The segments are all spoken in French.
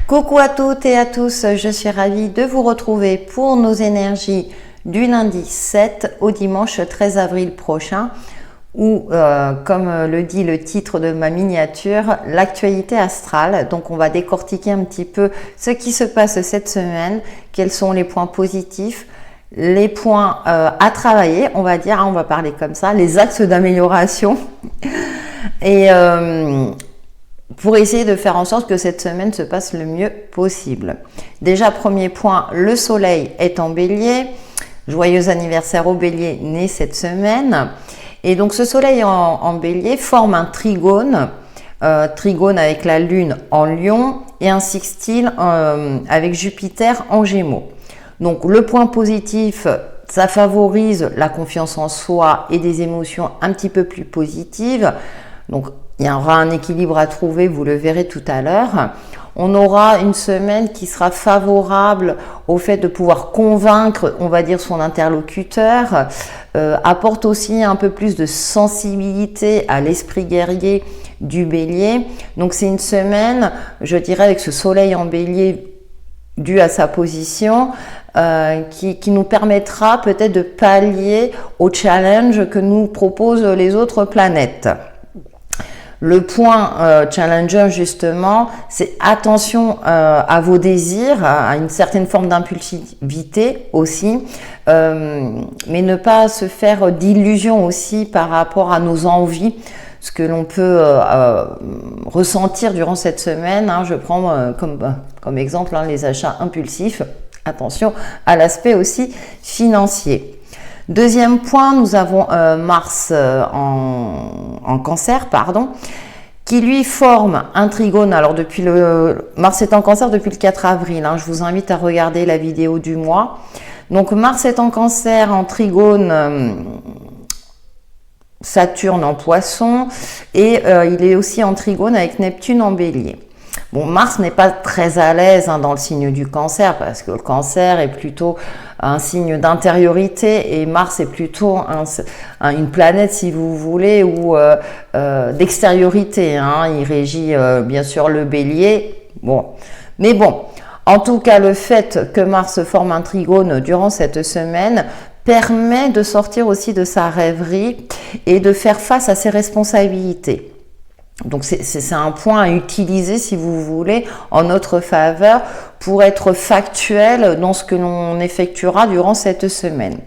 Coucou à toutes et à tous, je suis ravie de vous retrouver pour nos énergies du lundi 7 au dimanche 13 avril prochain où, comme le dit le titre de ma miniature, l'actualité astrale. Donc on va décortiquer un petit peu ce qui se passe cette semaine, quels sont les points positifs, les points à travailler, on va dire, on va parler comme ça, les axes d'amélioration. Et pour essayer de faire en sorte que cette semaine se passe le mieux possible. Déjà, premier point, le soleil est en bélier. Joyeux anniversaire au bélier né cette semaine. Et donc ce soleil en bélier forme un trigone, trigone avec la lune en lion et un sextile avec Jupiter en gémeaux. Donc le point positif, ça favorise la confiance en soi et des émotions un petit peu plus positives. Donc il y aura un équilibre à trouver, vous le verrez tout à l'heure. On aura une semaine qui sera favorable au fait de pouvoir convaincre, on va dire, son interlocuteur, apporte aussi un peu plus de sensibilité à l'esprit guerrier du bélier. Donc c'est une semaine, je dirais, avec ce soleil en bélier dû à sa position, qui nous permettra peut-être de pallier au challenge que nous proposent les autres planètes. Le point challenger justement, c'est attention à vos désirs, à une certaine forme d'impulsivité aussi, mais ne pas se faire d'illusions aussi par rapport à nos envies, ce que l'on peut ressentir durant cette semaine. Je prends comme exemple les achats impulsifs. Attention à l'aspect aussi financier. Deuxième point, nous avons Mars en Cancer, qui lui forme un trigone. Alors Mars est en Cancer depuis le 4 avril. Je vous invite à regarder la vidéo du mois. Donc Mars est en Cancer, en trigone, Saturne en Poisson, et il est aussi en trigone avec Neptune en Bélier. Bon, Mars n'est pas très à l'aise dans le signe du Cancer, parce que le Cancer est plutôt un signe d'intériorité et Mars est plutôt une planète, si vous voulez, ou d'extériorité. Il régit bien sûr le Bélier. Mais bon, en tout cas, le fait que Mars forme un trigone durant cette semaine permet de sortir aussi de sa rêverie et de faire face à ses responsabilités. Donc c'est un point à utiliser, si vous voulez, en notre faveur pour être factuel dans ce que l'on effectuera durant cette semaine.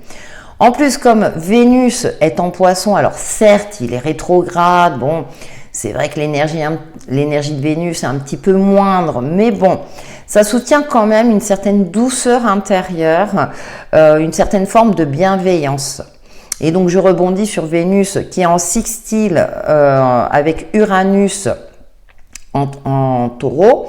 En plus, comme Vénus est en Poisson, alors certes, il est rétrograde, c'est vrai que l'énergie de Vénus est un petit peu moindre, mais bon, ça soutient quand même une certaine douceur intérieure, une certaine forme de bienveillance. Et donc, je rebondis sur Vénus qui est en sextile avec Uranus en Taureau.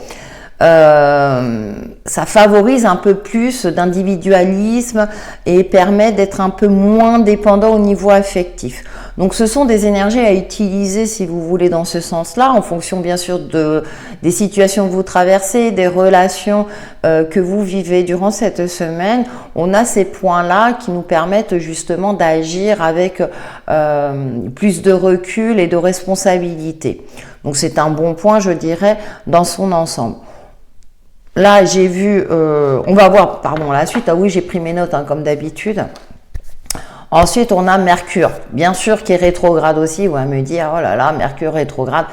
Ça favorise un peu plus d'individualisme et permet d'être un peu moins dépendant au niveau affectif. Donc, ce sont des énergies à utiliser, si vous voulez, dans ce sens-là, en fonction, bien sûr, des situations que vous traversez, des relations que vous vivez durant cette semaine. On a ces points-là qui nous permettent justement d'agir avec plus de recul et de responsabilité. Donc, c'est un bon point, je dirais, dans son ensemble. Là, j'ai vu, on va voir, la suite. Ah oui, j'ai pris mes notes, comme d'habitude. Ensuite, on a Mercure, bien sûr, qui est rétrograde aussi. On va me dire, oh là là, Mercure rétrograde.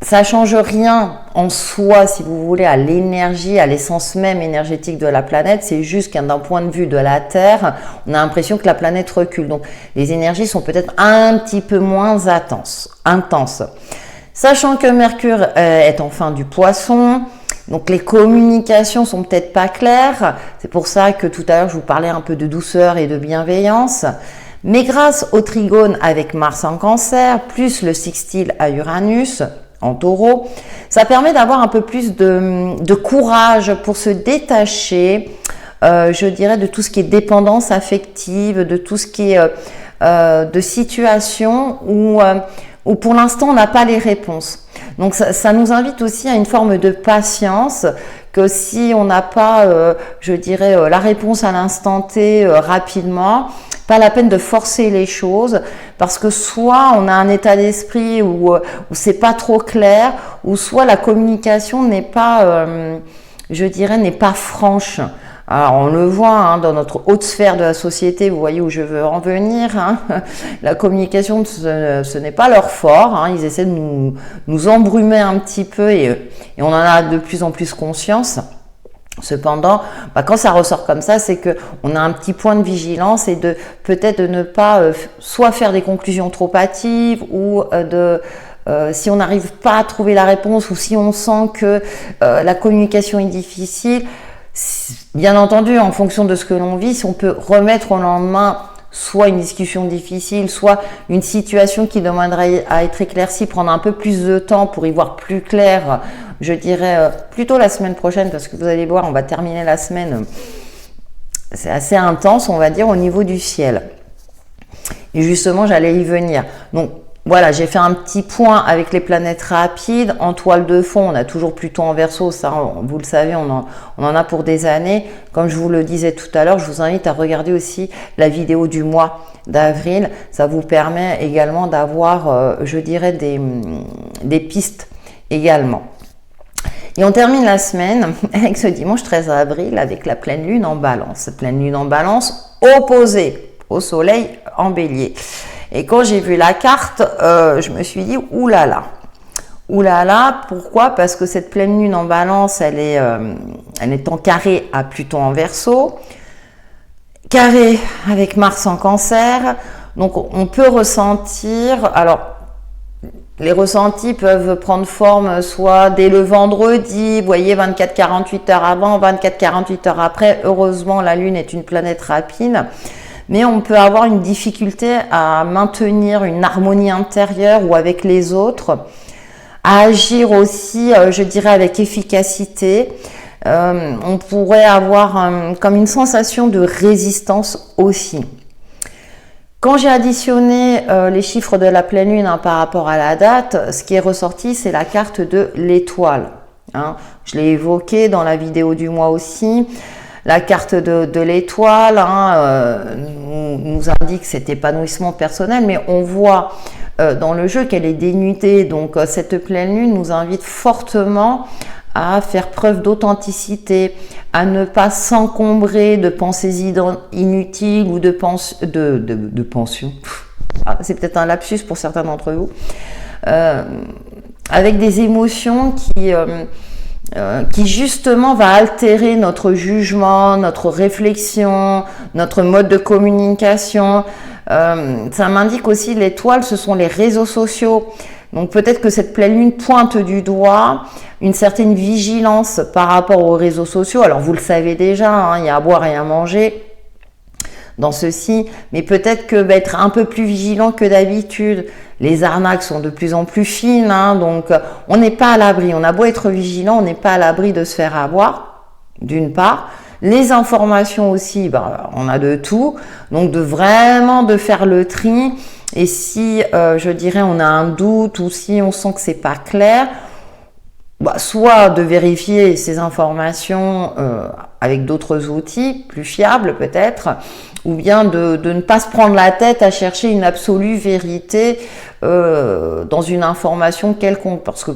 Ça change rien en soi, si vous voulez, à l'énergie, à l'essence même énergétique de la planète. C'est juste qu'un d'un point de vue de la Terre, on a l'impression que la planète recule. Donc, les énergies sont peut-être un petit peu moins intenses. Sachant que Mercure est en fin du Poisson, donc les communications sont peut-être pas claires, c'est pour ça que tout à l'heure je vous parlais un peu de douceur et de bienveillance, mais grâce au trigone avec Mars en Cancer, plus le sextile à Uranus en Taureau, ça permet d'avoir un peu plus de courage pour se détacher, je dirais, de tout ce qui est dépendance affective, de tout ce qui est de situation où pour l'instant on n'a pas les réponses. Donc ça nous invite aussi à une forme de patience, que si on n'a pas, je dirais, la réponse à l'instant T rapidement, pas la peine de forcer les choses parce que soit on a un état d'esprit où c'est pas trop clair, ou soit la communication n'est pas, je dirais, n'est pas franche. Alors on le voit hein, dans notre haute sphère de la société, vous voyez où je veux en venir. Hein. La communication, ce n'est pas leur fort. Hein. Ils essaient de nous embrumer un petit peu et on en a de plus en plus conscience. Cependant, quand ça ressort comme ça, c'est que on a un petit point de vigilance et de peut-être de ne pas soit faire des conclusions trop hâtives ou si on n'arrive pas à trouver la réponse ou si on sent que la communication est difficile. Bien entendu, en fonction de ce que l'on vit, si on peut remettre au lendemain soit une discussion difficile, soit une situation qui demanderait à être éclaircie, prendre un peu plus de temps pour y voir plus clair, je dirais plutôt la semaine prochaine, parce que vous allez voir, on va terminer la semaine, c'est assez intense, on va dire, au niveau du ciel. Et justement, j'allais y venir. Donc, voilà, j'ai fait un petit point avec les planètes rapides. En toile de fond, on a toujours Pluton en Verseau, ça vous le savez, on en a pour des années. Comme je vous le disais tout à l'heure, je vous invite à regarder aussi la vidéo du mois d'avril. Ça vous permet également d'avoir, je dirais, des pistes également. Et on termine la semaine avec ce dimanche 13 avril avec la pleine lune en Balance. Pleine lune en Balance opposée au soleil en Bélier. Et quand j'ai vu la carte, je me suis dit oulala. Oulala, pourquoi? Parce que cette pleine lune en Balance, elle est en carré à Pluton en Verseau, carré avec Mars en Cancer. Donc on peut ressentir, alors les ressentis peuvent prendre forme soit dès le vendredi, vous voyez, 24-48 heures avant, 24-48 heures après. Heureusement, la lune est une planète rapide. Mais on peut avoir une difficulté à maintenir une harmonie intérieure ou avec les autres, à agir aussi, je dirais, avec efficacité. On pourrait avoir comme une sensation de résistance aussi. Quand j'ai additionné les chiffres de la pleine lune par rapport à la date, ce qui est ressorti, c'est la carte de l'étoile. Hein. Je l'ai évoqué dans la vidéo du mois aussi. La carte de l'étoile nous indique cet épanouissement personnel, mais on voit dans le jeu qu'elle est dénudée. Donc cette pleine lune nous invite fortement à faire preuve d'authenticité, à ne pas s'encombrer de pensées inutiles ou de pensions. C'est peut-être un lapsus pour certains d'entre vous. Avec des émotions qui justement va altérer notre jugement, notre réflexion, notre mode de communication. Ça m'indique aussi l'étoile, ce sont les réseaux sociaux. Donc peut-être que cette pleine lune pointe du doigt une certaine vigilance par rapport aux réseaux sociaux. Alors vous le savez déjà, hein, il y a à boire et à manger dans ceci, mais peut-être que être un peu plus vigilant que d'habitude. Les arnaques sont de plus en plus fines, hein, donc on n'est pas à l'abri. On a beau être vigilant, on n'est pas à l'abri de se faire avoir, d'une part. Les informations aussi, on a de tout, donc de faire le tri. Et si, je dirais, on a un doute ou si on sent que c'est pas clair, soit de vérifier ces informations avec d'autres outils plus fiables peut-être, ou bien de ne pas se prendre la tête à chercher une absolue vérité dans une information quelconque, parce que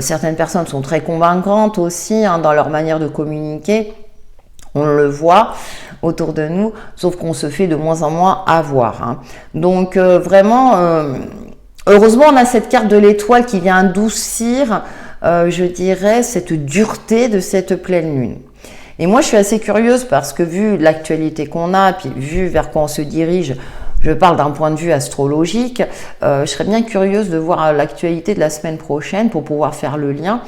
certaines personnes sont très convaincantes aussi dans leur manière de communiquer, on le voit autour de nous, sauf qu'on se fait de moins en moins avoir. Hein. Donc vraiment, heureusement on a cette carte de l'étoile qui vient adoucir, je dirais, cette dureté de cette pleine lune. Et moi, je suis assez curieuse parce que vu l'actualité qu'on a, puis vu vers quoi on se dirige, je parle d'un point de vue astrologique, je serais bien curieuse de voir l'actualité de la semaine prochaine pour pouvoir faire le lien.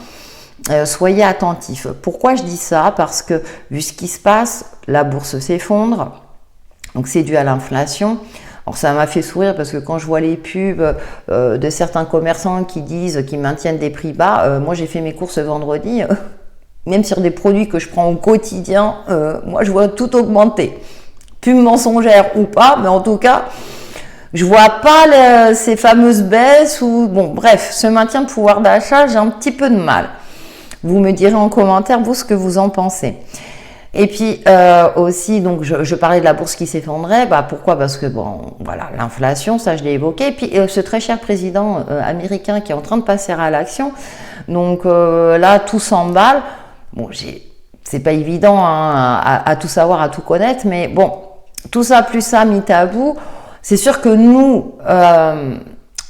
Soyez attentifs. Pourquoi je dis ça? Parce que vu ce qui se passe, la bourse s'effondre, donc c'est dû à l'inflation. Alors ça m'a fait sourire parce que quand je vois les pubs de certains commerçants qui disent qu'ils maintiennent des prix bas, moi j'ai fait mes courses vendredi, même sur des produits que je prends au quotidien, moi je vois tout augmenter. Pub mensongère ou pas, mais en tout cas, je vois pas ces fameuses baisses ou bon bref, ce maintien de pouvoir d'achat, j'ai un petit peu de mal. Vous me direz en commentaire vous ce que vous en pensez. Et puis aussi, donc je parlais de la bourse qui s'effondrait. Bah, pourquoi? Parce que bon, voilà, l'inflation, ça je l'ai évoqué. Et puis ce très cher président américain qui est en train de passer à l'action. Donc là, tout s'emballe. Bon, c'est pas évident hein, à tout savoir, à tout connaître, mais bon, tout ça plus ça mis à bout, c'est sûr que nous,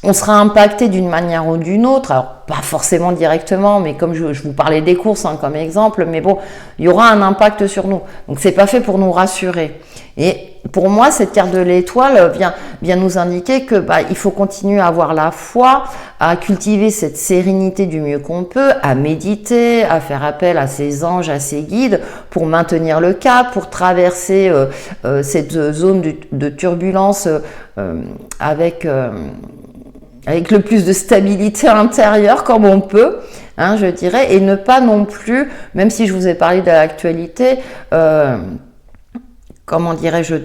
on sera impacté d'une manière ou d'une autre. Alors, pas forcément directement, mais comme je vous parlais des courses hein, comme exemple, mais bon, il y aura un impact sur nous. Donc, c'est pas fait pour nous rassurer. Et pour moi, cette carte de l'étoile vient nous indiquer que il faut continuer à avoir la foi, à cultiver cette sérénité du mieux qu'on peut, à méditer, à faire appel à ses anges, à ses guides pour maintenir le cap, pour traverser cette zone de turbulence avec le plus de stabilité intérieure comme on peut, hein, je dirais, et ne pas non plus, même si je vous ai parlé de l'actualité, comment dirais-je,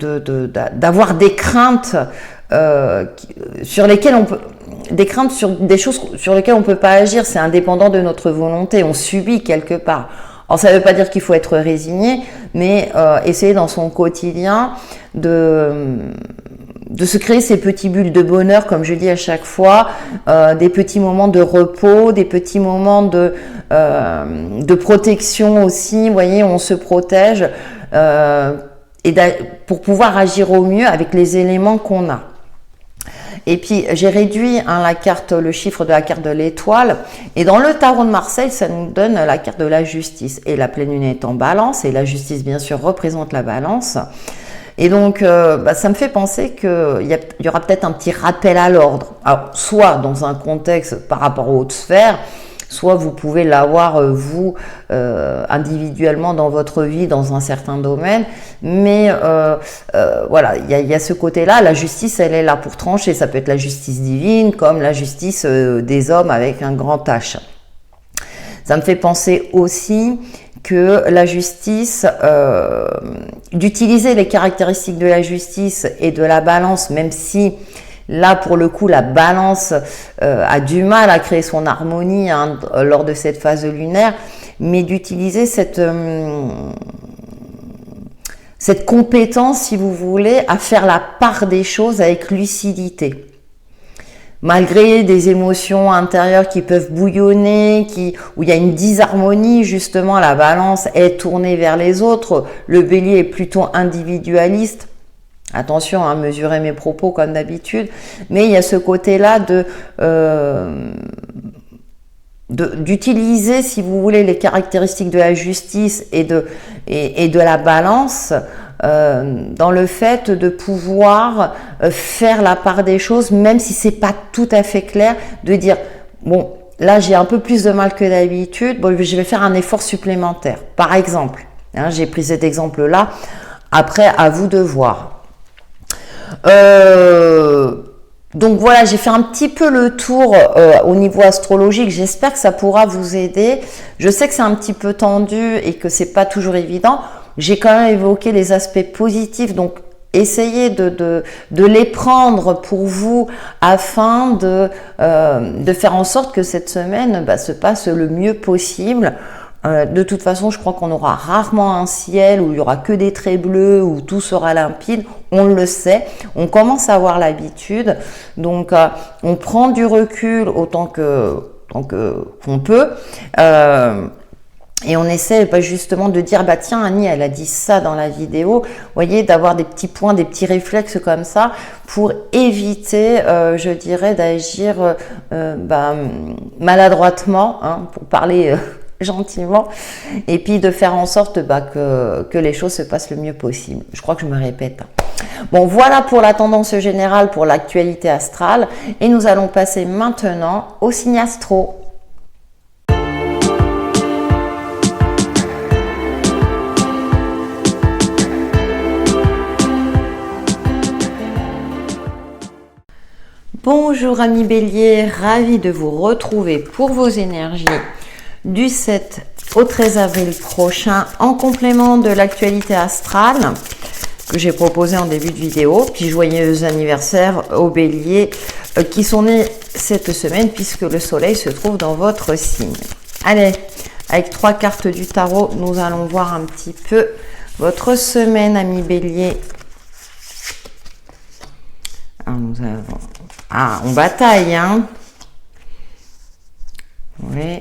d'avoir des craintes sur lesquelles on peut, des craintes sur des choses sur lesquelles on peut pas agir, c'est indépendant de notre volonté, on subit quelque part. Alors ça ne veut pas dire qu'il faut être résigné, mais essayer dans son quotidien de se créer ces petits bulles de bonheur, comme je dis à chaque fois, des petits moments de repos, des petits moments de protection aussi, vous voyez, on se protège pour pouvoir agir au mieux avec les éléments qu'on a. Et puis j'ai réduit hein, le chiffre de la carte de l'étoile, et dans le tarot de Marseille, ça nous donne la carte de la justice, et la pleine lune est en balance, et la justice bien sûr représente la balance. Et donc, ça me fait penser qu'il y aura peut-être un petit rappel à l'ordre. Alors, soit dans un contexte par rapport aux hautes sphères, soit vous pouvez l'avoir, vous, individuellement dans votre vie, dans un certain domaine. Mais voilà, il y a ce côté-là. La justice, elle est là pour trancher. Ça peut être la justice divine, comme la justice des hommes avec un grand H. Ça me fait penser aussi que la justice, d'utiliser les caractéristiques de la justice et de la balance, même si là pour le coup la balance a du mal à créer son harmonie hein, lors de cette phase lunaire, mais d'utiliser cette compétence, si vous voulez, à faire la part des choses avec lucidité. Malgré des émotions intérieures qui peuvent bouillonner, où il y a une disharmonie, justement, la balance est tournée vers les autres. Le bélier est plutôt individualiste. Attention à mesurer mes propos comme d'habitude. Mais il y a ce côté-là d'utiliser, si vous voulez, les caractéristiques de la justice et de la balance dans le fait de pouvoir faire la part des choses, même si c'est pas tout à fait clair, de dire bon, là j'ai un peu plus de mal que d'habitude, bon, je vais faire un effort supplémentaire. Par exemple, hein, j'ai pris cet exemple-là. Après, à vous de voir. Donc voilà, j'ai fait un petit peu le tour au niveau astrologique. J'espère que ça pourra vous aider. Je sais que c'est un petit peu tendu et que c'est pas toujours évident. J'ai quand même évoqué les aspects positifs, donc essayez de les prendre pour vous afin de faire en sorte que cette semaine se passe le mieux possible. De toute façon, je crois qu'on aura rarement un ciel où il y aura que des traits bleus, où tout sera limpide. On le sait, on commence à avoir l'habitude. Donc, on prend du recul autant qu'on peut. Et on essaie justement de dire, tiens, Annie, elle a dit ça dans la vidéo. Vous voyez, d'avoir des petits points, des petits réflexes comme ça pour éviter, je dirais, d'agir maladroitement, hein, pour parler gentiment, et puis de faire en sorte que les choses se passent le mieux possible. Je crois que je me répète. Bon, voilà pour la tendance générale, pour l'actualité astrale. Et nous allons passer maintenant au signe astro. Bonjour amis Bélier, ravi de vous retrouver pour vos énergies du 7 au 13 avril prochain en complément de l'actualité astrale que j'ai proposé en début de vidéo. Puis joyeux anniversaire aux Béliers qui sont nés cette semaine puisque le soleil se trouve dans votre signe. Allez, Avec 3 cartes du tarot, nous allons voir un petit peu votre semaine, amis Bélier. Alors, nous avons... Ah, on bataille, hein. Oui.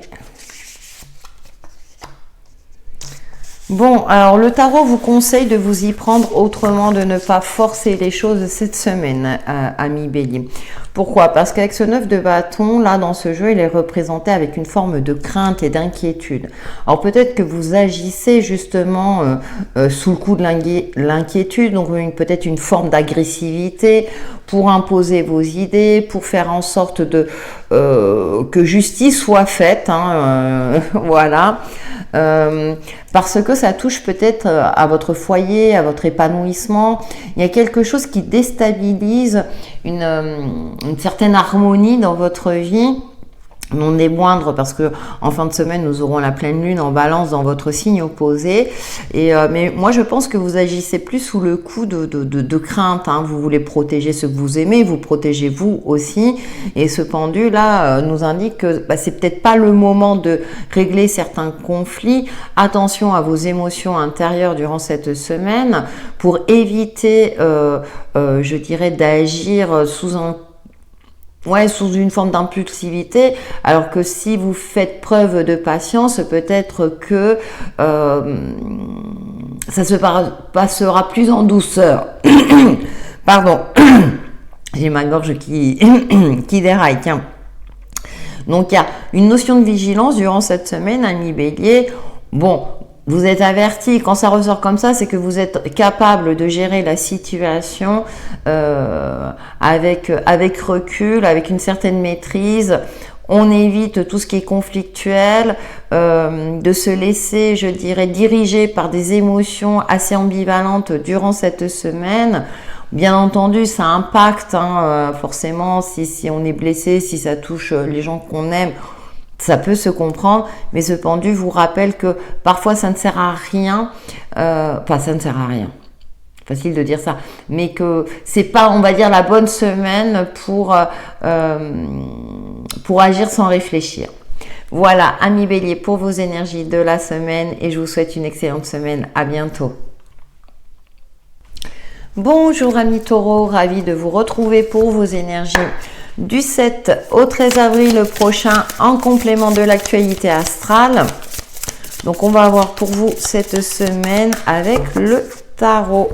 Bon, alors le tarot vous conseille de vous y prendre autrement, de ne pas forcer les choses cette semaine, amis Bélier. Pourquoi? Parce qu'avec ce 9 de bâton, là, dans ce jeu, il est représenté avec une forme de crainte et d'inquiétude. Alors peut-être que vous agissez justement sous le coup de l'inquiétude, donc peut-être une forme d'agressivité pour imposer vos idées, pour faire en sorte de que justice soit faite, hein, voilà. Parce que ça touche peut-être à votre foyer, à votre épanouissement. Il y a quelque chose qui déstabilise une certaine harmonie dans votre vie. Non des moindres, parce que en fin de semaine nous aurons la pleine lune en balance dans votre signe opposé, mais moi je pense que vous agissez plus sous le coup de crainte, hein. Vous voulez protéger ceux que vous aimez, vous protégez vous aussi, et ce pendu là nous indique que c'est peut-être pas le moment de régler certains conflits. Attention à vos émotions intérieures durant cette semaine pour éviter je dirais d'agir sous une forme d'impulsivité, alors que si vous faites preuve de patience, peut-être que ça se passera plus en douceur. Pardon, j'ai ma gorge qui déraille. Tiens. Donc il y a une notion de vigilance durant cette semaine, amis Bélier. Bon, vous êtes averti, quand ça ressort comme ça, c'est que vous êtes capable de gérer la situation avec recul, avec une certaine maîtrise. On évite tout ce qui est conflictuel, de se laisser, je dirais, diriger par des émotions assez ambivalentes durant cette semaine. Bien entendu, ça impacte forcément si on est blessé, si ça touche les gens qu'on aime. Ça peut se comprendre, mais ce pendu vous rappelle que parfois ça ne sert à rien, ça ne sert à rien, facile de dire ça, mais que c'est pas, on va dire, la bonne semaine pour agir sans réfléchir. Voilà, amis Bélier, pour vos énergies de la semaine, et je vous souhaite une excellente semaine. À bientôt. Bonjour amis Taureau, ravi de vous retrouver pour vos énergies du 7 au 13 avril prochain en complément de l'actualité astrale. Donc on va avoir pour vous cette semaine avec le tarot.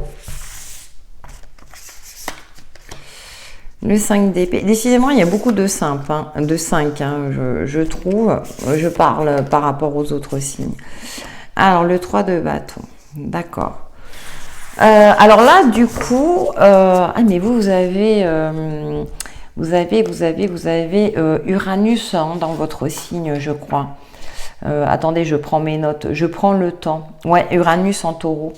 Le 5 d'épée. Décidément, il y a beaucoup de 5, je trouve. Je parle par rapport aux autres signes. Alors, le 3 de bâton. D'accord. Alors là, du coup, mais vous avez Uranus dans votre signe, je crois. Attendez, je prends mes notes. Je prends le temps. Ouais, Uranus en taureau.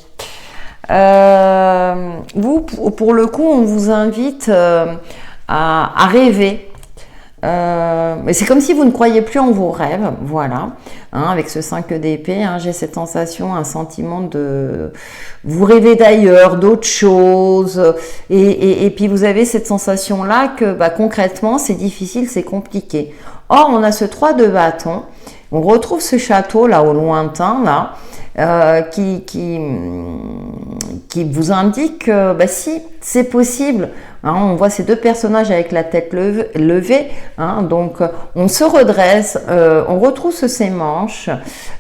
Vous, pour le coup, on vous invite à rêver. Mais c'est comme si vous ne croyez plus en vos rêves, voilà. Avec ce 5 d'épée, j'ai cette sensation, un sentiment de... Vous rêvez d'ailleurs, d'autres choses. Et puis vous avez cette sensation-là que concrètement, c'est difficile, c'est compliqué. Or, on a ce 3 de bâton. On retrouve ce château là au lointain, là, qui vous indique que si c'est possible. On voit ces deux personnages avec la tête levée, donc on se redresse, on retrousse ses manches,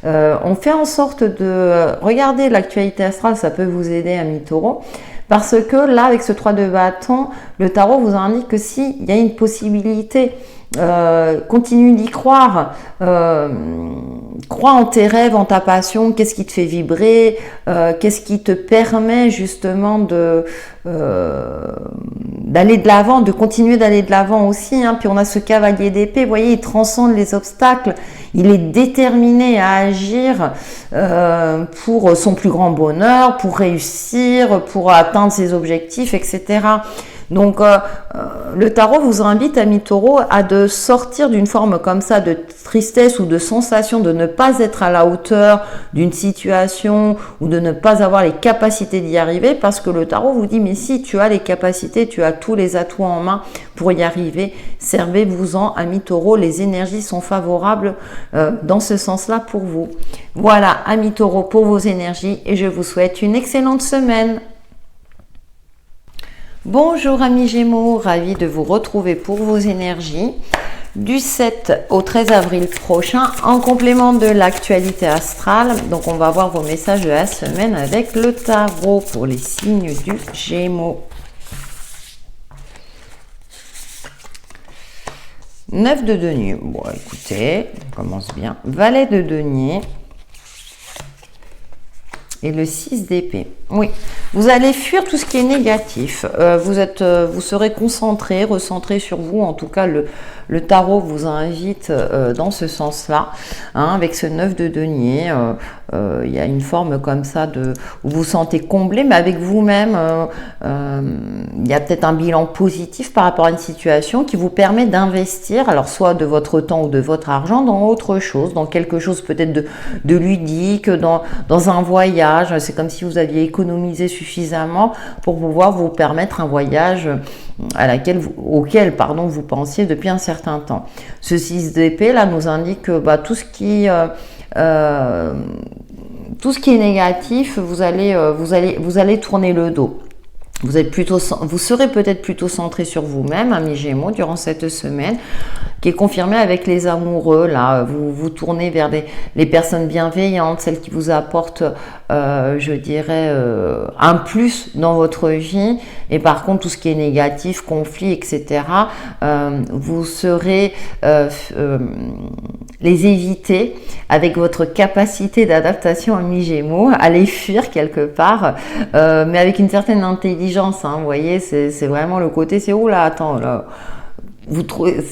on fait en sorte de regarder l'actualité astrale, ça peut vous aider, amis Taureau, parce que là, avec ce 3 de bâton, le tarot vous indique que s'il y a une possibilité, continue d'y croire, crois en tes rêves, en ta passion, qu'est-ce qui te fait vibrer, qu'est-ce qui te permet justement d'aller de l'avant, de continuer d'aller de l'avant aussi, Puis on a ce cavalier d'épée, vous voyez, il transcende les obstacles, il est déterminé à agir pour son plus grand bonheur, pour réussir, pour atteindre ses objectifs, etc. Donc, le tarot vous invite, amis taureaux, à de sortir d'une forme comme ça de tristesse ou de sensation de ne pas être à la hauteur d'une situation ou de ne pas avoir les capacités d'y arriver, parce que le tarot vous dit, mais si tu as les capacités, tu as tous les atouts en main pour y arriver, servez-vous-en, amis taureaux, les énergies sont favorables dans ce sens-là pour vous. Voilà, amis taureaux, pour vos énergies, et je vous souhaite une excellente semaine. Bonjour amis Gémeaux, ravi de vous retrouver pour vos énergies du 7 au 13 avril prochain en complément de l'actualité astrale. Donc on va voir vos messages de la semaine avec le tarot pour les signes du Gémeaux. 9 de denier, bon écoutez, on commence bien. Valet de denier. Et le 6 d'épée. Oui, vous allez fuir tout ce qui est négatif. Vous serez concentré, recentré sur vous. En tout cas, le tarot vous invite dans ce sens-là. Hein, avec ce 9 de denier, il y a une forme comme ça où vous vous sentez comblé, mais avec vous-même, il y a peut-être un bilan positif par rapport à une situation qui vous permet d'investir, alors soit de votre temps ou de votre argent, dans autre chose, dans quelque chose peut-être de ludique, dans un voyage. C'est comme si vous aviez économisé suffisamment pour pouvoir vous permettre un voyage auquel vous pensiez depuis un certain temps. Ce 6 d'épée là nous indique que tout ce qui est négatif, vous allez tourner le dos. Vous serez peut-être plutôt centré sur vous-même, amis Gémeaux, durant cette semaine, qui est confirmée avec les amoureux. Là, vous tournez vers les personnes bienveillantes, celles qui vous apportent, je dirais, un plus dans votre vie. Et par contre, tout ce qui est négatif, conflit, etc., vous serez les éviter avec votre capacité d'adaptation, amis Gémeaux, à les fuir quelque part, mais avec une certaine intelligence. Hein, vous voyez, c'est vraiment le côté, c'est oh là, attends, là, vous trouvez,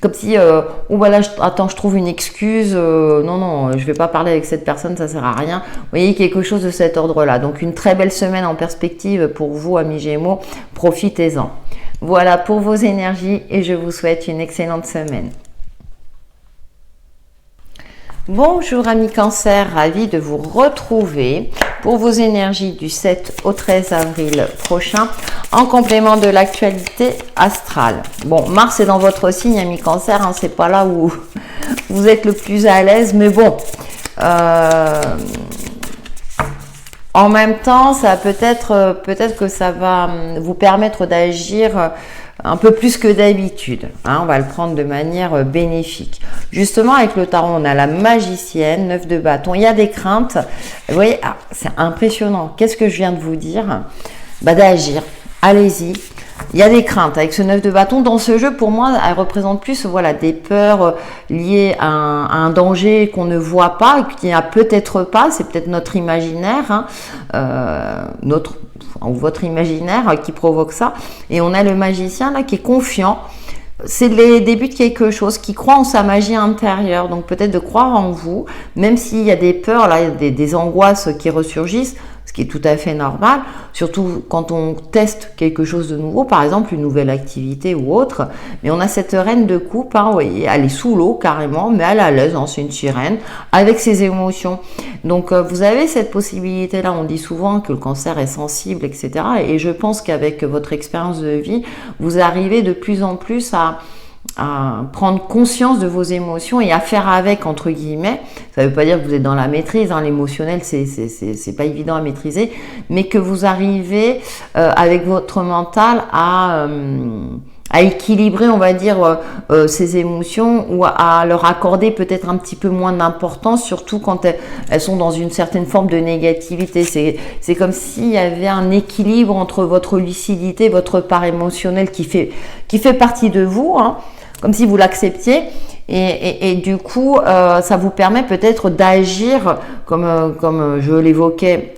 comme si, je trouve une excuse, non, je vais pas parler avec cette personne, ça sert à rien. Vous voyez, quelque chose de cet ordre-là. Donc, une très belle semaine en perspective pour vous, amis Gémeaux, profitez-en. Voilà pour vos énergies et je vous souhaite une excellente semaine. Bonjour amis Cancer, ravi de vous retrouver pour vos énergies du 7 au 13 avril prochain en complément de l'actualité astrale. Bon, Mars est dans votre signe, amis Cancer, hein, c'est pas là où vous êtes le plus à l'aise, mais bon, en même temps, ça peut-être que ça va vous permettre d'agir un peu plus que d'habitude, hein, on va le prendre de manière bénéfique. Justement, avec le tarot, on a la magicienne, 9 de bâton, il y a des craintes. Vous voyez, c'est impressionnant. Qu'est-ce que je viens de vous dire? D'agir, allez-y. Il y a des craintes avec ce 9 de bâton. Dans ce jeu, pour moi, elle représente plus des peurs liées à un danger qu'on ne voit pas et qui n'a peut-être pas. C'est peut-être notre imaginaire, hein, ou votre imaginaire qui provoque ça. Et on a le magicien là qui est confiant. C'est les débuts de quelque chose, qui croit en sa magie intérieure. Donc peut-être de croire en vous, même s'il y a des peurs, là, des angoisses qui ressurgissent, ce qui est tout à fait normal, surtout quand on teste quelque chose de nouveau, par exemple une nouvelle activité ou autre. Mais on a cette reine de coupe, hein, vous voyez, elle est sous l'eau carrément, mais elle est à l'aise, hein, c'est une sirène, avec ses émotions. Donc vous avez cette possibilité-là, on dit souvent que le cancer est sensible, etc. Et je pense qu'avec votre expérience de vie, vous arrivez de plus en plus à prendre conscience de vos émotions et à faire avec, entre guillemets. Ça ne veut pas dire que vous êtes dans la maîtrise, hein, l'émotionnel c'est pas évident à maîtriser, mais que vous arrivez avec votre mental à équilibrer, on va dire, ces émotions, ou à leur accorder peut-être un petit peu moins d'importance, surtout quand elles sont dans une certaine forme de négativité. C'est comme s'il y avait un équilibre entre votre lucidité, votre part émotionnelle qui fait partie de vous, hein, comme si vous l'acceptiez. Et du coup, ça vous permet peut-être d'agir, comme je l'évoquais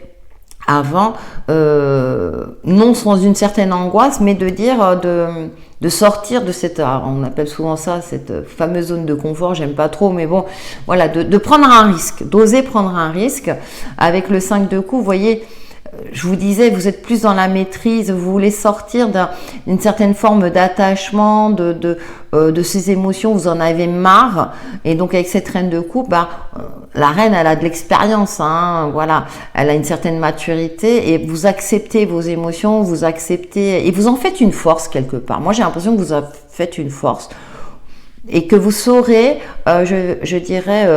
avant, non sans une certaine angoisse, mais de dire de sortir de cette, on appelle souvent ça cette fameuse zone de confort, j'aime pas trop, mais bon, voilà, de prendre un risque, d'oser prendre un risque. Avec le 5 de coups, vous voyez, je vous disais, vous êtes plus dans la maîtrise, vous voulez sortir d'une certaine forme d'attachement, de ces émotions, vous en avez marre. Et donc avec cette reine de coupe, la reine, elle a de l'expérience, hein, voilà, elle a une certaine maturité et vous acceptez vos émotions, vous acceptez et vous en faites une force quelque part. Moi, j'ai l'impression que vous en faites une force et que vous saurez, je dirais,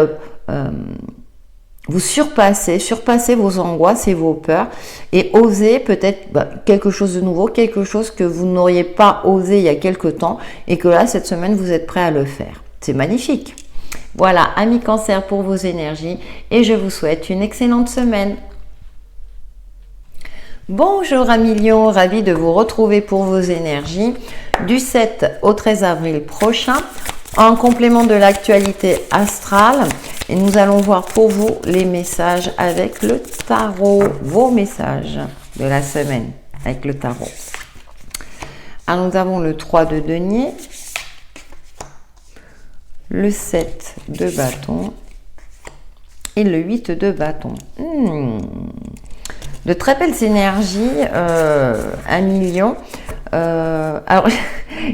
vous surpassez vos angoisses et vos peurs et osez peut-être quelque chose de nouveau, quelque chose que vous n'auriez pas osé il y a quelque temps et que là, cette semaine, vous êtes prêt à le faire. C'est magnifique. Voilà, amis Cancer pour vos énergies et je vous souhaite une excellente semaine. Bonjour amis Lion, ravi de vous retrouver pour vos énergies du 7 au 13 avril prochain en complément de l'actualité astrale et nous allons voir pour vous les messages avec le tarot, vos messages de la semaine avec le tarot. Alors nous avons le 3 de denier, le 7 de bâton et le 8 de bâton. De très belles énergies, amis Lion. Alors,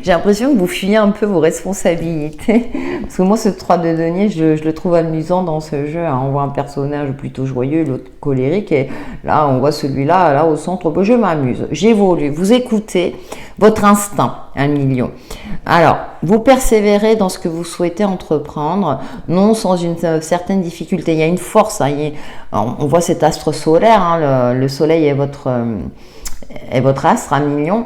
j'ai l'impression que vous fuyez un peu vos responsabilités. Parce que moi, ce 3 de denier, je le trouve amusant dans ce jeu. Hein. On voit un personnage plutôt joyeux, l'autre colérique. Et là, on voit celui-là, là, au centre. Je m'amuse. J'évolue. Vous écoutez votre instinct, amis Lion. Alors, vous persévérez dans ce que vous souhaitez entreprendre, non sans une certaine difficulté. Il y a une force. Hein. On voit cet astre solaire. Hein. Le soleil est votre astre, amis Lion.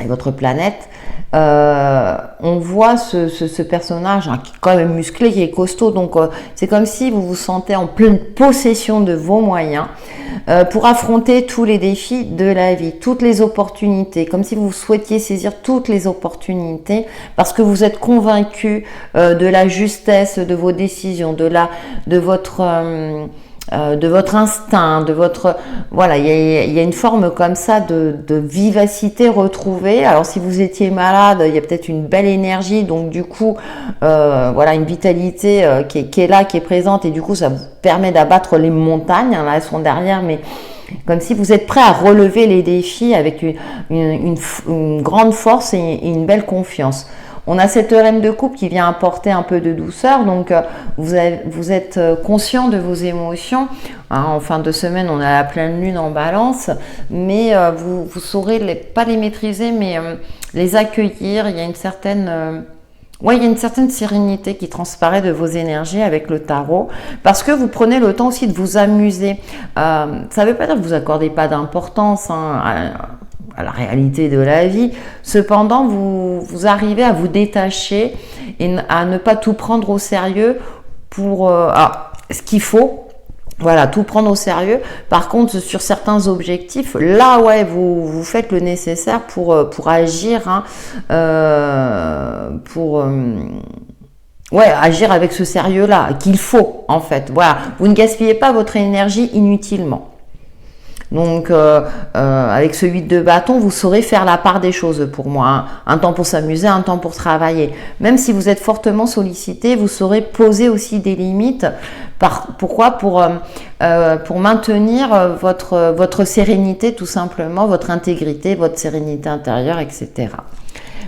Et votre planète, on voit ce personnage hein, qui est quand même musclé, qui est costaud, donc c'est comme si vous vous sentez en pleine possession de vos moyens pour affronter tous les défis de la vie, toutes les opportunités, comme si vous souhaitiez saisir toutes les opportunités parce que vous êtes convaincu de la justesse de vos décisions, de votre instinct, voilà, il y a une forme comme ça de vivacité retrouvée. Alors si vous étiez malade, il y a peut-être une belle énergie, donc du coup, voilà, une vitalité qui est là, qui est présente, et du coup, ça vous permet d'abattre les montagnes. Hein, là, elles sont derrière, mais comme si vous êtes prêt à relever les défis avec une grande force et une belle confiance. On a cette reine de coupe qui vient apporter un peu de douceur, donc vous êtes conscient de vos émotions. Hein, en fin de semaine, on a la pleine lune en balance, mais vous saurez pas les maîtriser, mais les accueillir. Il y a une certaine sérénité qui transparaît de vos énergies avec le tarot, parce que vous prenez le temps aussi de vous amuser. Ça ne veut pas dire que vous accordez pas d'importance à la réalité de la vie. Cependant, vous arrivez à vous détacher et à ne pas tout prendre au sérieux pour ce qu'il faut. Voilà, tout prendre au sérieux. Par contre, sur certains objectifs, là, ouais, vous faites le nécessaire pour agir, hein, agir avec ce sérieux-là qu'il faut, en fait. Voilà, vous ne gaspillez pas votre énergie inutilement. Donc, avec ce 8 de bâton, vous saurez faire la part des choses pour moi. Hein. Un temps pour s'amuser, un temps pour travailler. Même si vous êtes fortement sollicité, vous saurez poser aussi des limites. Pourquoi ? Pour maintenir votre sérénité, tout simplement, votre intégrité, votre sérénité intérieure, etc.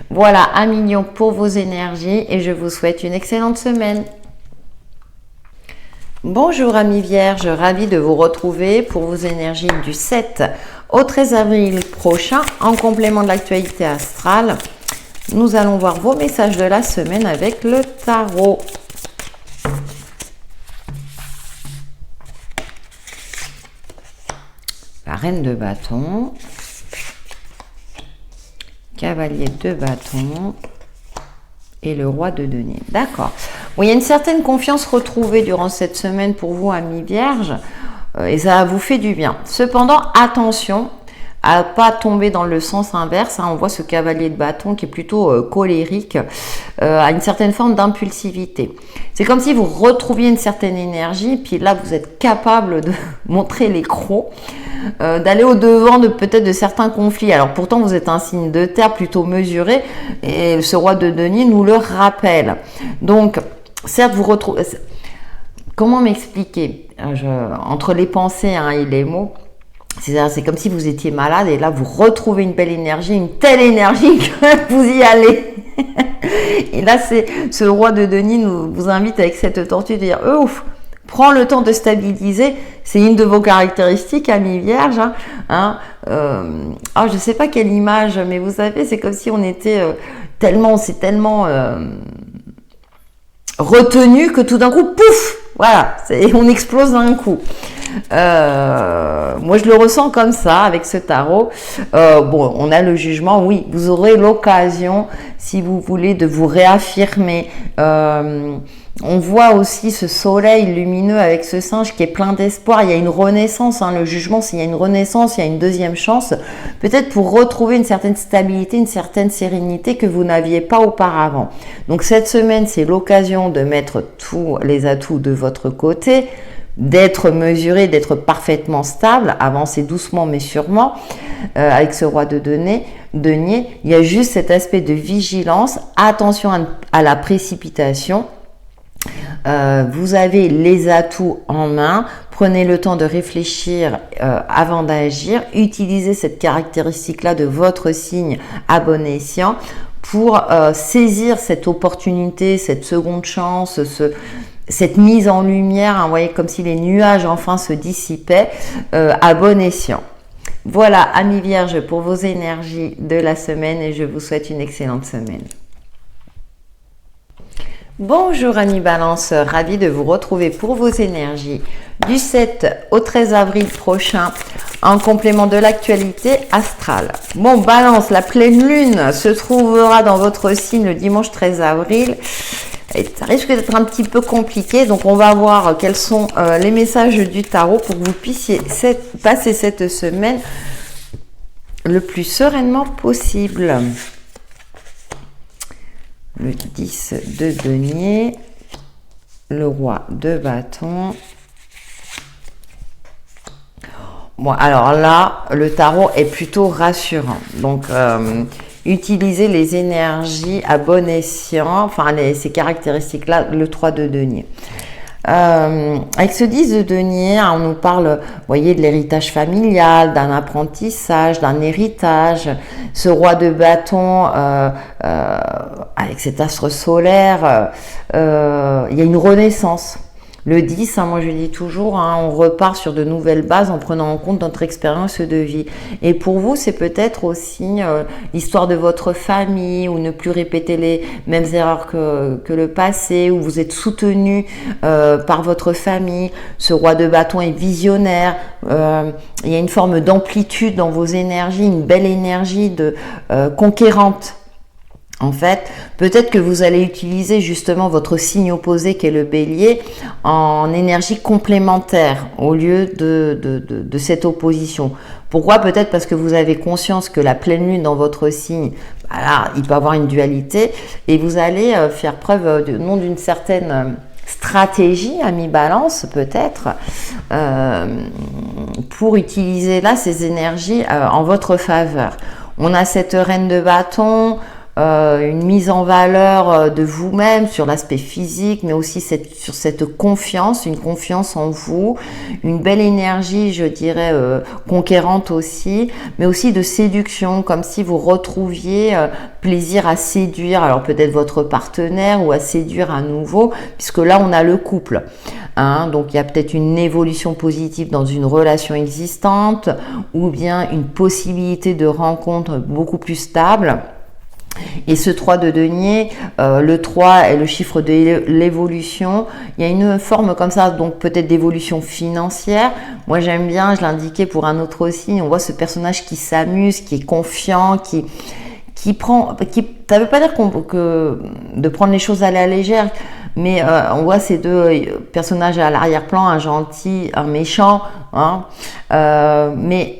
Voilà, amis Lion, pour vos énergies et je vous souhaite une excellente semaine. Bonjour amis Vierges, ravi de vous retrouver pour vos énergies du 7 au 13 avril prochain. En complément de l'actualité astrale, nous allons voir vos messages de la semaine avec le tarot. La reine de bâton, cavalier de bâton et le roi de denier. D'accord. Bon, il y a une certaine confiance retrouvée durant cette semaine pour vous, amis Vierges, et ça vous fait du bien. Cependant, attention à ne pas tomber dans le sens inverse. Hein. On voit ce cavalier de bâton qui est plutôt colérique, à une certaine forme d'impulsivité. C'est comme si vous retrouviez une certaine énergie, puis là, vous êtes capable de montrer les crocs, d'aller au-devant peut-être de certains conflits. Alors pourtant, vous êtes un signe de terre plutôt mesuré, et ce roi de denier nous le rappelle. Donc, certes, vous retrouvez... Comment m'expliquer ? Entre les pensées et les mots, C'est comme si vous étiez malade et là vous retrouvez une belle énergie, une telle énergie que vous y allez. Et là, c'est ce roi de denier vous invite avec cette tortue de dire ouf, prends le temps de stabiliser. C'est une de vos caractéristiques, ami Vierge. Je sais pas quelle image, mais vous savez, c'est comme si on était tellement retenu que tout d'un coup, pouf, voilà, on explose d'un coup. Moi je le ressens comme ça avec ce tarot. On a le jugement, oui, vous aurez l'occasion, si vous voulez, de vous réaffirmer. On voit aussi ce soleil lumineux avec ce singe qui est plein d'espoir. Il y a une renaissance, le jugement, s'il y a une renaissance, il y a une deuxième chance, peut-être pour retrouver une certaine stabilité, une certaine sérénité que vous n'aviez pas auparavant. Donc cette semaine, c'est l'occasion de mettre tous les atouts de votre côté, d'être mesuré, d'être parfaitement stable, avancer doucement mais sûrement avec ce roi de denier. Il y a juste cet aspect de vigilance, attention à la précipitation. Vous avez les atouts en main, prenez le temps de réfléchir avant d'agir, utilisez cette caractéristique-là de votre signe à bon escient pour saisir cette opportunité, cette seconde chance, cette mise en lumière, vous voyez, comme si les nuages enfin se dissipaient à bon escient. Voilà, amis Vierges, pour vos énergies de la semaine et je vous souhaite une excellente semaine. Bonjour amis Balance, ravi de vous retrouver pour vos énergies du 7 au 13 avril prochain en complément de l'actualité astrale. Bon Balance, la pleine lune se trouvera dans votre signe le dimanche 13 avril. Et ça risque d'être un petit peu compliqué, donc on va voir quels sont les messages du tarot pour que vous puissiez passer cette semaine le plus sereinement possible. Le 10 de denier, le roi de bâton. Bon, alors là, le tarot est plutôt rassurant. Donc, utilisez les énergies à bon escient, ces caractéristiques-là, le 3 de denier. Avec ce 10 de denier, on nous parle, vous voyez, de l'héritage familial, d'un apprentissage, d'un héritage. Ce roi de bâton, avec cet astre solaire, il y a une renaissance. Le 10, moi je dis toujours, on repart sur de nouvelles bases en prenant en compte notre expérience de vie. Et pour vous, c'est peut-être aussi l'histoire de votre famille, ou ne plus répéter les mêmes erreurs que le passé, où vous êtes soutenu par votre famille. Ce roi de bâton est visionnaire. Il y a une forme d'amplitude dans vos énergies, une belle énergie de conquérante. En fait, peut-être que vous allez utiliser justement votre signe opposé qui est le bélier en énergie complémentaire au lieu de cette opposition. Pourquoi? Peut-être parce que vous avez conscience que la pleine lune dans votre signe, il peut avoir une dualité et vous allez faire preuve non d'une certaine stratégie, ami Balance peut-être, pour utiliser là ces énergies en votre faveur. On a cette reine de bâton, une mise en valeur de vous-même sur l'aspect physique, mais aussi sur cette confiance, une confiance en vous, une belle énergie, je dirais, conquérante aussi, mais aussi de séduction, comme si vous retrouviez plaisir à séduire, alors peut-être votre partenaire ou à séduire à nouveau, puisque là on a le couple. Donc il y a peut-être une évolution positive dans une relation existante, ou bien une possibilité de rencontre beaucoup plus stable. Et ce 3 de denier, le 3 est le chiffre de l'évolution. Il y a une forme comme ça, donc peut-être d'évolution financière. Moi j'aime bien, je l'indiquais pour un autre aussi, on voit ce personnage qui s'amuse, qui est confiant, qui prend... ça ne veut pas dire de prendre les choses à la légère, mais on voit ces deux personnages à l'arrière-plan, un gentil, un méchant. Mais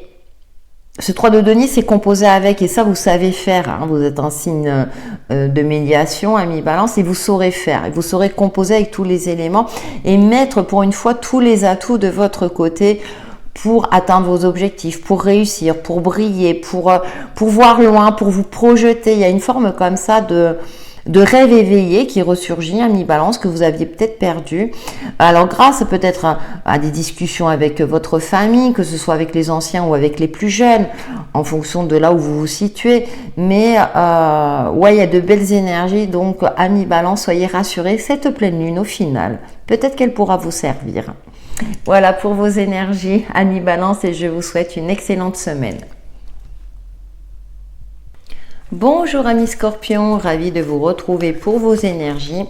ce 3 de denier, c'est composé avec, et ça vous savez faire, vous êtes un signe de médiation, ami Balance, et vous saurez faire, et vous saurez composer avec tous les éléments, et mettre pour une fois tous les atouts de votre côté pour atteindre vos objectifs, pour réussir, pour briller, pour voir loin, pour vous projeter. Il y a une forme comme ça rêve éveillé qui ressurgit, à mi-balance, que vous aviez peut-être perdu. Alors grâce peut-être à des discussions avec votre famille, que ce soit avec les anciens ou avec les plus jeunes, en fonction de là où vous vous situez. Mais ouais, il y a de belles énergies, donc à mi-balance, soyez rassurés, cette pleine lune au final, peut-être qu'elle pourra vous servir. Voilà pour vos énergies à mi-balance et je vous souhaite une excellente semaine. Bonjour amis Scorpions, ravi de vous retrouver pour vos énergies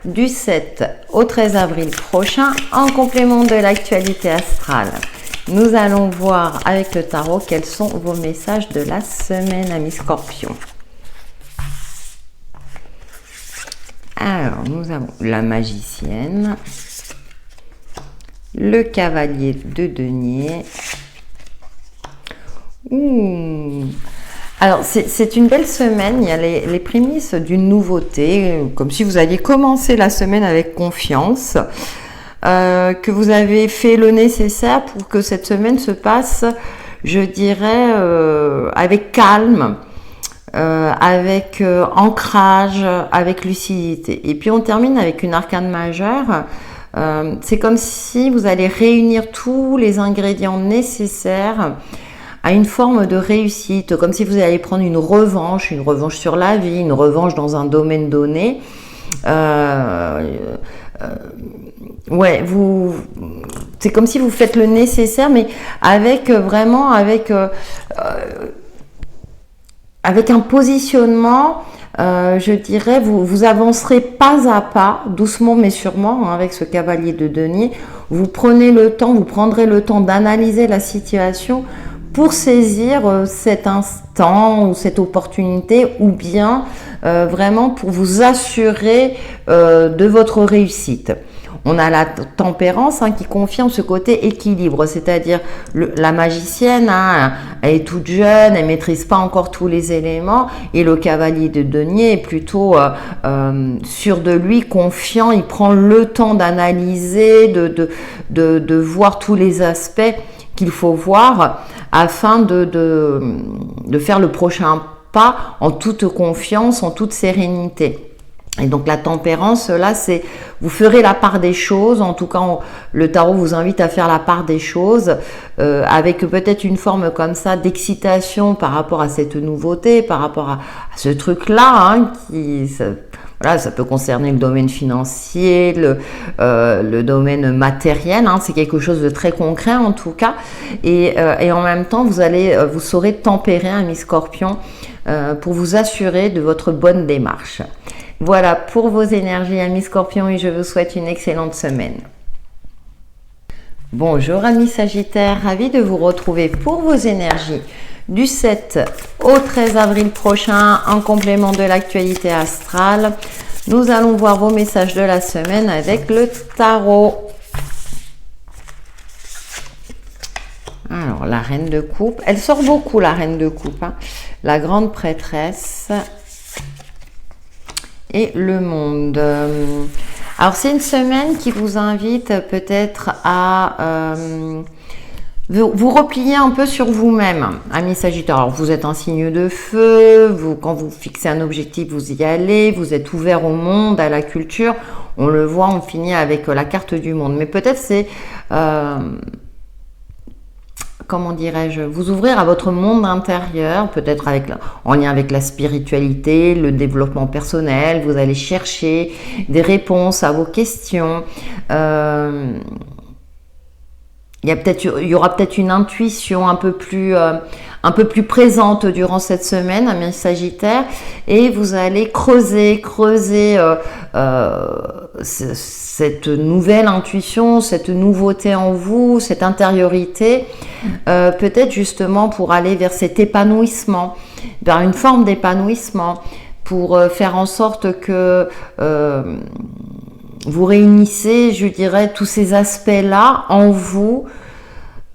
du 7 au 13 avril prochain en complément de l'actualité astrale. Nous allons voir avec le tarot quels sont vos messages de la semaine amis Scorpions. Alors nous avons la magicienne, le cavalier de denier. Alors, c'est une belle semaine, il y a les prémices d'une nouveauté, comme si vous alliez commencer la semaine avec confiance, que vous avez fait le nécessaire pour que cette semaine se passe, je dirais, avec calme, avec ancrage, avec lucidité. Et puis on termine avec une arcane majeure. C'est comme si vous allez réunir tous les ingrédients nécessaires à une forme de réussite, comme si vous alliez prendre une revanche sur la vie, une revanche dans un domaine donné. Ouais, c'est comme si vous faites le nécessaire, mais avec vraiment avec un positionnement. Je dirais, vous avancerez pas à pas, doucement mais sûrement, hein, avec ce cavalier de denier. Vous prendrez le temps d'analyser la situation pour saisir cet instant ou cette opportunité, ou bien vraiment pour vous assurer de votre réussite. On a la tempérance qui confirme ce côté équilibre, c'est-à-dire la magicienne, elle est toute jeune, elle ne maîtrise pas encore tous les éléments, et le cavalier de denier est plutôt sûr de lui, confiant, il prend le temps d'analyser, de voir tous les aspects qu'il faut voir afin de faire le prochain pas en toute confiance, en toute sérénité. Et donc la tempérance, là, c'est vous ferez la part des choses. En tout cas, le tarot vous invite à faire la part des choses avec peut-être une forme comme ça d'excitation par rapport à cette nouveauté, par rapport à ce truc-là, voilà, ça peut concerner le domaine financier, le domaine matériel. C'est quelque chose de très concret en tout cas. Et en même temps, vous saurez tempérer, amis Scorpions, pour vous assurer de votre bonne démarche. Voilà pour vos énergies, amis Scorpions, et je vous souhaite une excellente semaine. Bonjour, amis Sagittaires, ravi de vous retrouver pour vos énergies du 7 au 13 avril prochain en complément de l'actualité astrale. Nous allons voir vos messages de la semaine avec le tarot. Alors, la reine de coupe, elle sort beaucoup, la reine de coupe, la grande prêtresse et le monde. Alors, c'est une semaine qui vous invite peut-être à vous replier un peu sur vous-même, amis Sagittaires. Alors, vous êtes un signe de feu, quand vous fixez un objectif, vous y allez, vous êtes ouvert au monde, à la culture. On le voit, on finit avec la carte du monde. Mais peut-être c'est... comment dirais-je, vous ouvrir à votre monde intérieur, peut-être en lien avec la spiritualité, le développement personnel. Vous allez chercher des réponses à vos questions. Il y aura peut-être une intuition un peu plus présente durant cette semaine, amis Sagittaire, et vous allez creuser cette nouvelle intuition, cette nouveauté en vous, cette intériorité, peut-être justement pour aller vers cet épanouissement, vers une forme d'épanouissement, pour faire en sorte que vous réunissez, je dirais, tous ces aspects-là en vous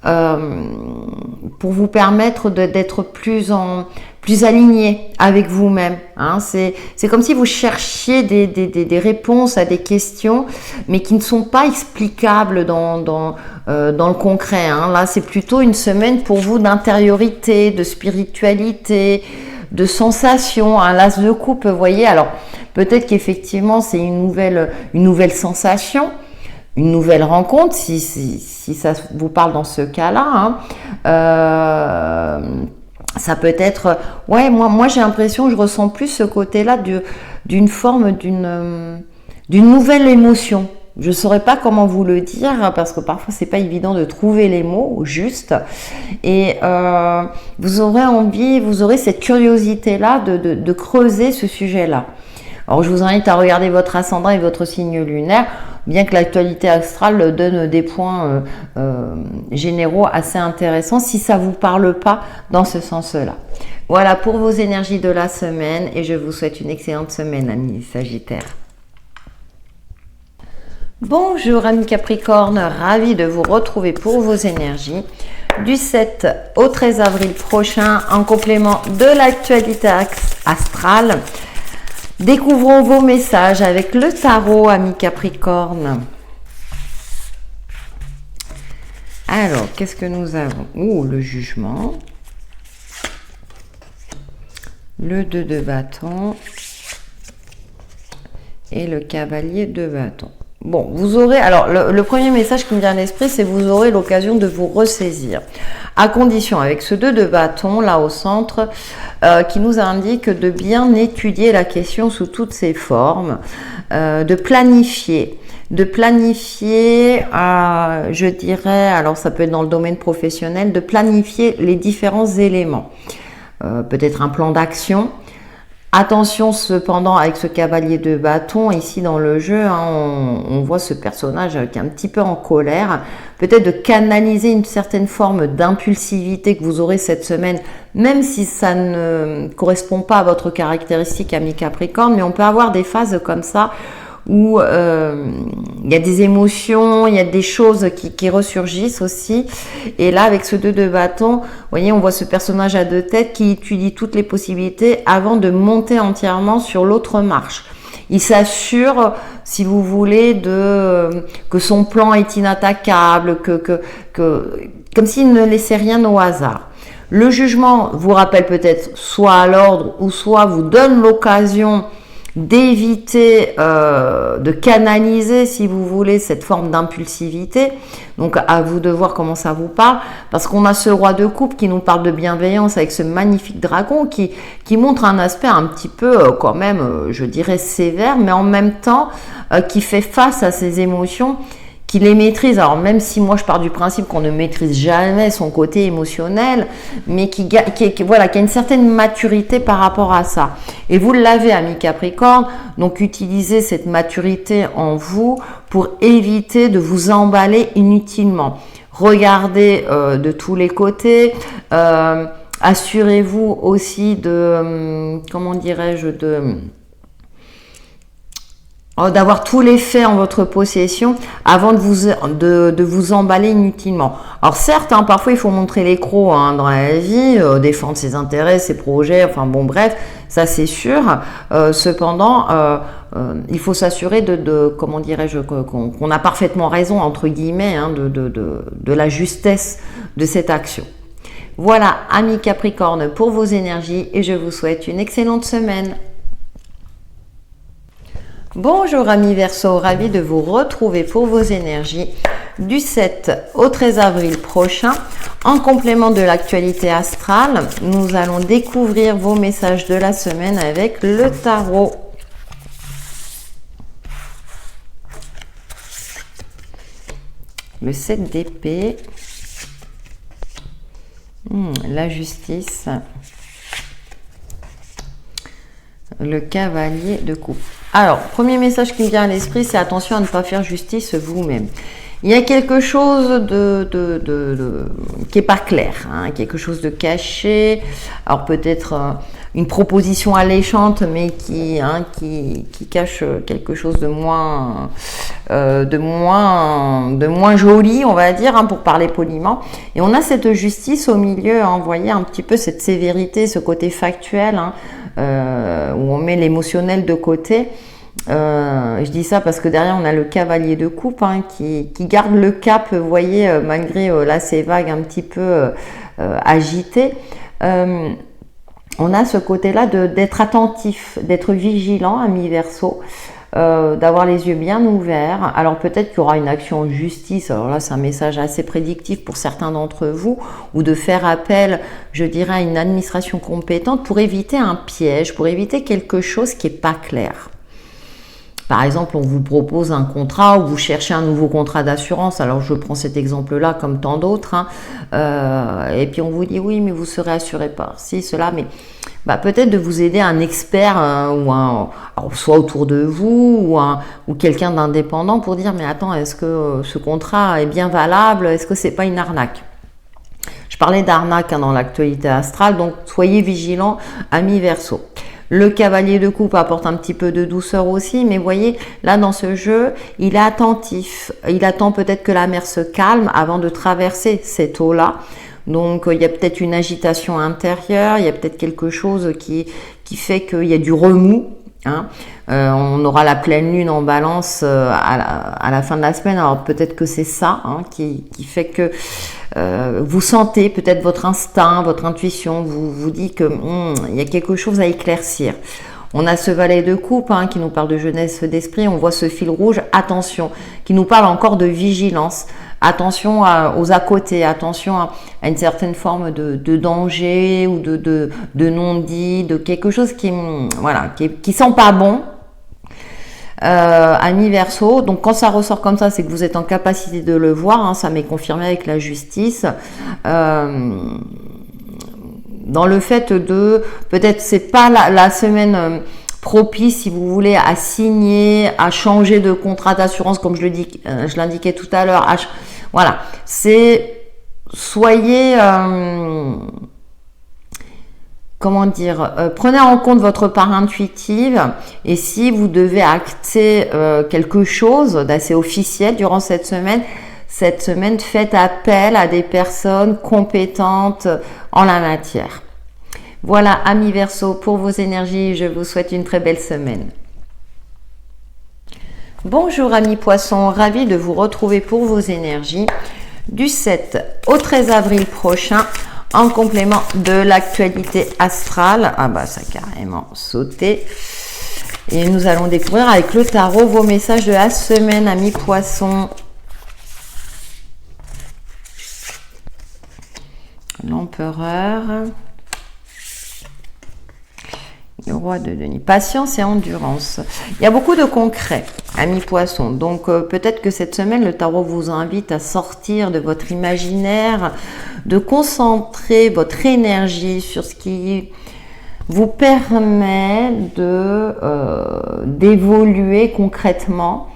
pour vous permettre d'être plus aligné avec vous-même. C'est comme si vous cherchiez des réponses à des questions, mais qui ne sont pas explicables dans le concret. Là, c'est plutôt une semaine pour vous d'intériorité, de spiritualité, de sensations. Un l'as de coupe, vous voyez. Alors, Peut-être qu'effectivement, c'est une nouvelle sensation, une nouvelle rencontre, si ça vous parle dans ce cas-là. Ça peut être, ouais, moi j'ai l'impression, je ressens plus ce côté-là d'une forme, d'une nouvelle émotion. Je ne saurais pas comment vous le dire parce que parfois c'est pas évident de trouver les mots justes. Et vous aurez cette curiosité-là de creuser ce sujet-là. Alors je vous invite à regarder votre ascendant et votre signe lunaire, bien que l'actualité astrale donne des points généraux assez intéressants si ça ne vous parle pas dans ce sens-là. Voilà pour vos énergies de la semaine et je vous souhaite une excellente semaine, amis Sagittaires. Bonjour amis Capricorne, ravi de vous retrouver pour vos énergies du 7 au 13 avril prochain en complément de l'actualité astrale. Découvrons vos messages avec le tarot, amis Capricorne. Alors, qu'est-ce que nous avons? Le jugement. Le 2 de bâton. Et le cavalier de bâton. Bon, vous aurez... Alors, le premier message qui me vient à l'esprit, c'est que vous aurez l'occasion de vous ressaisir. À condition, avec ce 2 de bâton, là au centre, qui nous indique de bien étudier la question sous toutes ses formes, de planifier, je dirais, alors ça peut être dans le domaine professionnel, de planifier les différents éléments. Peut-être un plan d'action. Attention cependant avec ce cavalier de bâton, ici dans le jeu, on voit ce personnage qui est un petit peu en colère. Peut-être de canaliser une certaine forme d'impulsivité que vous aurez cette semaine, même si ça ne correspond pas à votre caractéristique, ami Capricorne, mais on peut avoir des phases comme ça où il y a des émotions, il y a des choses qui ressurgissent aussi. Et là, avec ce 2 de bâton, vous voyez, on voit ce personnage à deux têtes qui étudie toutes les possibilités avant de monter entièrement sur l'autre marche. Il s'assure, si vous voulez, que son plan est inattaquable, comme s'il ne laissait rien au hasard. Le jugement vous rappelle peut-être soit à l'ordre ou soit vous donne l'occasion d'éviter de canaliser, si vous voulez, cette forme d'impulsivité. Donc à vous de voir comment ça vous parle, parce qu'on a ce roi de coupe qui nous parle de bienveillance avec ce magnifique dragon qui montre un aspect un petit peu quand même, je dirais sévère, mais en même temps qui fait face à ses émotions, qui les maîtrise. Alors même si moi je pars du principe qu'on ne maîtrise jamais son côté émotionnel, mais qui a une certaine maturité par rapport à ça. Et vous l'avez, ami Capricorne, donc utilisez cette maturité en vous pour éviter de vous emballer inutilement. Regardez de tous les côtés, assurez-vous aussi d'avoir tous les faits en votre possession avant de vous emballer inutilement. Alors certes, parfois il faut montrer les crocs dans la vie, défendre ses intérêts, ses projets, enfin bon bref, ça c'est sûr. Cependant, il faut s'assurer qu'on a parfaitement raison, entre guillemets, de la justesse de cette action. Voilà, amis Capricorne, pour vos énergies et je vous souhaite une excellente semaine. Bonjour amis Verseau, ravi de vous retrouver pour vos énergies du 7 au 13 avril prochain. En complément de l'actualité astrale, nous allons découvrir vos messages de la semaine avec le tarot. Le 7 d'épée, la justice, le cavalier de coupe. Alors, premier message qui me vient à l'esprit, c'est attention à ne pas faire justice vous-même. Il y a quelque chose qui n'est pas clair, quelque chose de caché. Alors peut-être une proposition alléchante, mais qui cache quelque chose de moins joli, on va dire, pour parler poliment. Et on a cette justice au milieu, vous voyez, un petit peu cette sévérité, ce côté factuel, où on met l'émotionnel de côté. Je dis ça parce que derrière on a le cavalier de coupe qui garde le cap, vous voyez, malgré là ces vagues un petit peu agitées. on a ce côté-là d'être attentif, d'être vigilant, ami Verseau, d'avoir les yeux bien ouverts. Alors peut-être qu'il y aura une action en justice, alors là c'est un message assez prédictif pour certains d'entre vous, ou de faire appel, je dirais, à une administration compétente pour éviter un piège, pour éviter quelque chose qui n'est pas clair. Par exemple, on vous propose un contrat ou vous cherchez un nouveau contrat d'assurance. Alors, je prends cet exemple-là comme tant d'autres. Et puis, on vous dit, oui, mais vous serez assuré par ci, cela. Mais peut-être de vous aider un expert alors, soit autour de vous ou quelqu'un d'indépendant pour dire, mais attends, est-ce que ce contrat est bien valable? Est-ce que c'est pas une arnaque? Je parlais d'arnaque dans l'actualité astrale, donc soyez vigilants, amis Verseau. Le cavalier de coupe apporte un petit peu de douceur aussi, mais voyez, là dans ce jeu, il est attentif. Il attend peut-être que la mer se calme avant de traverser cette eau-là. Donc, il y a peut-être une agitation intérieure, il y a peut-être quelque chose qui fait qu'il y a du remous. On aura la pleine lune en balance à la fin de la semaine. Alors, peut-être que c'est ça qui fait que vous sentez, peut-être votre instinct, votre intuition vous dit que il y a quelque chose à éclaircir. On a ce valet de coupe qui nous parle de jeunesse d'esprit. On voit ce fil rouge, attention, qui nous parle encore de vigilance. Attention aux à côté, attention à une certaine forme de danger ou de non-dit, de quelque chose qui sent pas bon. Ami Verseau, donc quand ça ressort comme ça, c'est que vous êtes en capacité de le voir, ça m'est confirmé avec la justice. Dans le fait de, peut-être c'est pas la semaine propice, si vous voulez, à signer, à changer de contrat d'assurance, comme je l'indiquais tout à l'heure. Voilà, c'est soyez, prenez en compte votre part intuitive, et si vous devez acter quelque chose d'assez officiel durant cette semaine, faites appel à des personnes compétentes en la matière. Voilà, amis Verseau, pour vos énergies, je vous souhaite une très belle semaine. Bonjour amis Poissons, ravi de vous retrouver pour vos énergies du 7 au 13 avril prochain, en complément de l'actualité astrale. Ça a carrément sauté. Et nous allons découvrir avec le tarot vos messages de la semaine, amis Poissons. L'empereur, le roi de deniers, patience et endurance. Il y a beaucoup de concret, amis Poissons. Donc peut-être que cette semaine, le tarot vous invite à sortir de votre imaginaire, de concentrer votre énergie sur ce qui vous permet d'évoluer concrètement.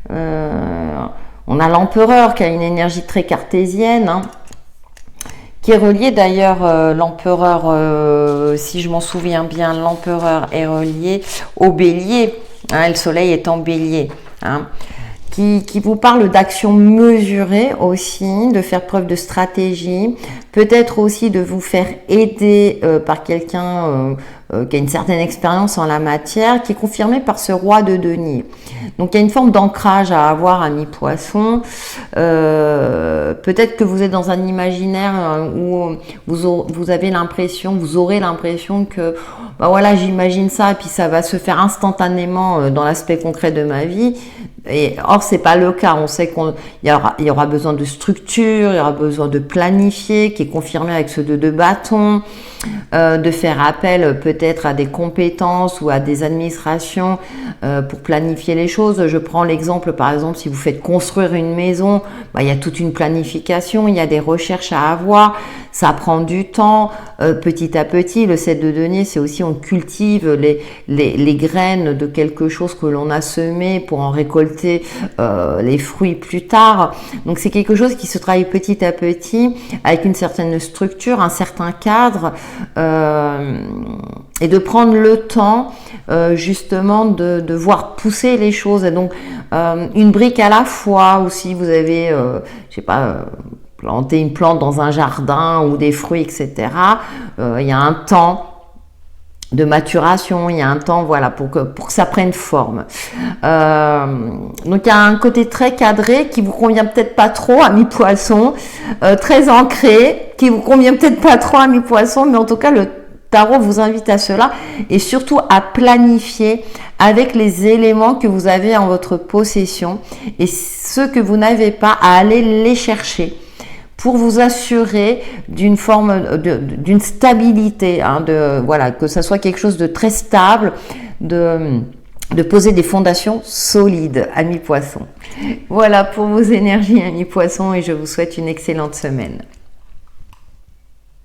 On a l'empereur qui a une énergie très cartésienne, qui est relié d'ailleurs, l'empereur, si je m'en souviens bien, l'empereur est relié au bélier, le soleil est en bélier, qui vous parle d'action mesurée aussi, de faire preuve de stratégie, peut-être aussi de vous faire aider par quelqu'un qui a une certaine expérience en la matière, qui est confirmé par ce roi de deniers. Donc il y a une forme d'ancrage à avoir, amis Poissons. Peut-être que vous êtes dans un imaginaire où vous avez l'impression, vous aurez l'impression que j'imagine ça et puis ça va se faire instantanément dans l'aspect concret de ma vie. Or, c'est pas le cas. On sait qu'il y aura besoin de structure, il y aura besoin de planifier, qui est confirmé avec ce 2 de bâton, de faire appel peut-être à des compétences ou à des administrations pour planifier les choses. Je prends l'exemple, par exemple, si vous faites construire une maison, il y a toute une planification, il y a des recherches à avoir, ça prend du temps. Petit à petit, le 7 de deniers, c'est aussi on cultive les graines de quelque chose que l'on a semé pour en récolter les fruits plus tard. Donc c'est quelque chose qui se travaille petit à petit avec une certaine structure, un certain cadre, et de prendre le temps justement de voir pousser les choses. Et donc une brique à la fois, ou si vous avez planter une plante dans un jardin ou des fruits, etc. Il y a un temps de maturation, il y a un temps pour que ça prenne forme. Donc il y a un côté très cadré qui vous convient peut-être pas trop, amis Poissons, très ancré, qui vous convient peut-être pas trop, amis Poissons, mais en tout cas tarot vous invite à cela et surtout à planifier avec les éléments que vous avez en votre possession et ceux que vous n'avez pas, à aller les chercher pour vous assurer d'une forme d'une stabilité, hein, voilà, que ça soit quelque chose de très stable, de poser des fondations solides, amis poissons. Voilà pour vos énergies, amis poissons, et je vous souhaite une excellente semaine.